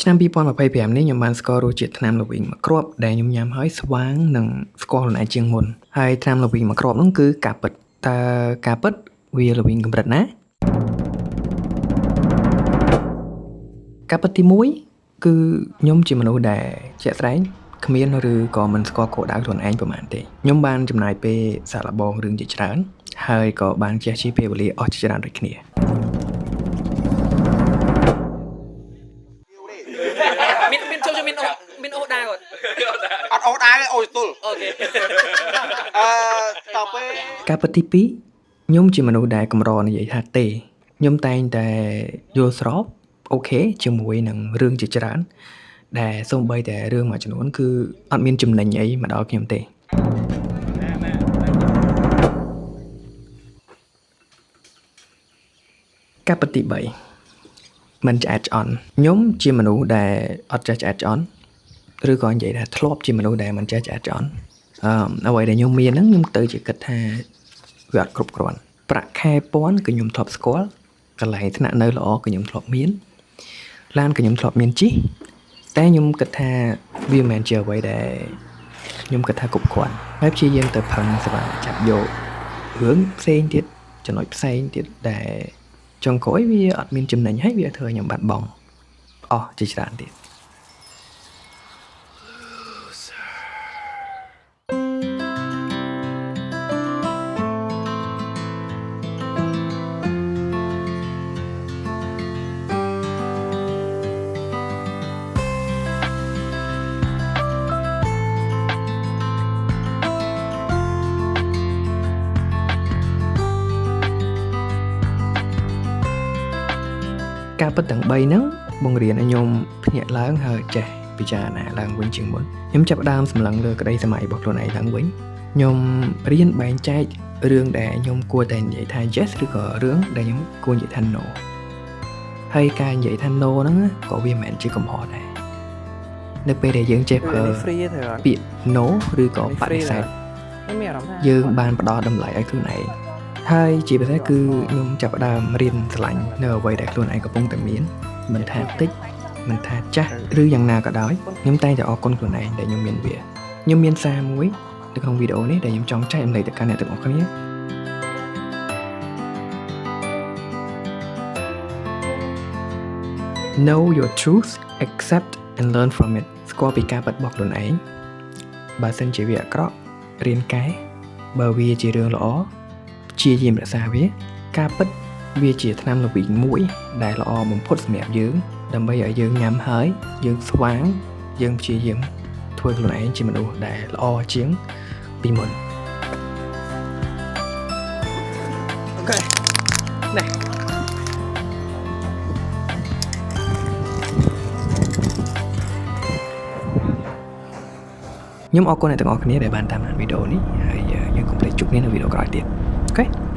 ឆ្នាំ2025នេះខ្ញុំបានស្គាល់រសជាតិថ្នាំល្វីងមួយគ្រាប់ដែលខ្ញុំញ៉ាំហើយស្វាងនិងស្គាល់ខ្លួនឯងជាងមុនហើយថ្នាំល្វីងមួយគ្រាប់នោះគឺការពិតតើការពិតវាល្វីងកម្រិតណាការពិតទី1គឺខ្ញុំជាមនុស្សដែលជាក់ស្ដែងគ្មានឬក៏មិនស្គាល់គោលដៅខ្លួនឯងប្រហែលទេខ្ញុំបានចំណាយពេលសាកល្បងរឿងជាច្រើនហើយក៏បានជះជីពេលវេលាអស់ជាច្រើនដូចគ្នាមានចូលមានអូដែរគាត់អត់អូដែរអូស្ទល់អូខេតទៅការពិតទី2ខ្ញុំជាមនុស្សដែលកម្រនិយាយថាទេខ្ញុំតែងតែយល់ស្របអូខេជាមួយនឹងរឿងជាច្រើនដែលសូម្បីតែរឿងមួយចំនួនគឺអត់មានចំណេញអីមកដល់ខ្ញុំទេការពិតទី3មិនឆ្អែតឆ្អន់ខ្ញុំជាមនុស្សដែលអត់ចេះឆ្អែតឆ្អន់ឬក៏និយាយថាធ្លាប់ជាមនុស្សដែលមិនចេះឆ្អែតឆ្អន់អ្វីដែលខ្ញុំមានហ្នឹងខ្ញុំទៅជាគិតថាវាអត់គ្រប់គ្រាន់ប្រាក់ខែពាន់ក៏ខ្ញុំធ្លាប់ស្គាល់កន្លែងស្នាក់នៅល្អក៏ខ្ញុំធ្លាប់មានឡានក៏ខ្ញុំធ្លាប់មានជិះតែខ្ញុំគិតថាវាមិនមែនជាអ្វីដែលខ្ញុំគិតថាគ្រប់គ្រាន់ហើយព្យាយាមទៅផឹងសម្រាប់ចាប់យករឿងផ្សេងទៀតចំណុចផ្សេងទៀតដែលចុងក្រោយវាអត់មានចំណេញហើយវាធ្វើឲ្យខ្ញុំបាត់បង់អស់ជាច្រើនទៀតការពិតទាំង3ហ្នឹងបង្រៀនឲ្យខ្ញុំភ្ញាក់ឡើងហើយចេះពិចារណាឡើងវិញជាងមុនខ្ញុំចាប់ផ្ដើមសម្លឹងលើក្តីសម័យរបស់ខ្លួនឯងឡើងវិញខ្ញុំរៀនបែងចែករឿងដែលខ្ញុំគួរតែនិយាយថា yes ឬក៏រឿងដែលខ្ញុំគួរនិយាយថា no ហើយការនិយាយថា no ហ្នឹងក៏វាមិនមែនជាកំហុសដែរនៅពេលដែលយើងចេះប្រើពាក្យ no ឬក៏បដិសេធយើងបានផ្ដល់តម្លៃឲ្យខ្លួនឯងហើយជាពិសេសគឺខ្ញុំចាប់ផ្ដើមរៀនស្រឡាញ់នៅអ្វីដែលខ្លួនឯងកំពុងតែមានមិនថាតិចមិនថាចាស់ឬយ៉ាងណាក៏ដោយខ្ញុំតែងតែអរគុណខ្លួនឯងដែលខ្ញុំមានវាខ្ញុំមានសារមួយនៅក្នុងវីដេអូនេះដែលខ្ញុំចង់ចែករំលែកទៅកាន់អ្នកទាំងអស់គ្នា Know your truth accept and learn from it ស្គាល់ពីការពិតរបស់ខ្លួនឯងបើសិនជាវាអាក្រក់រៀនកែបើវាជារឿងល្អព្យាយាមរក្សាវាការពិតវាជាថ្នាំល្វីងមួយដែលល្អបំផុតសម្រាប់យើងដើម្បីឲ្យយើងញ៉ាំហើយយើងស្វាងយើងព្យាយាមធ្វើខ្លួនឯងជាមនុស្សដែលល្អជាងពីមុនអូខេនេះខ្ញុំអរគុណអ្នកទាំងអស់គ្នាដែលបានតាមដានវីដេអូនេះហើយយើងកុំភ្លេចជួបគ្នានៅវីដេអូក្រោយទៀតអូខេ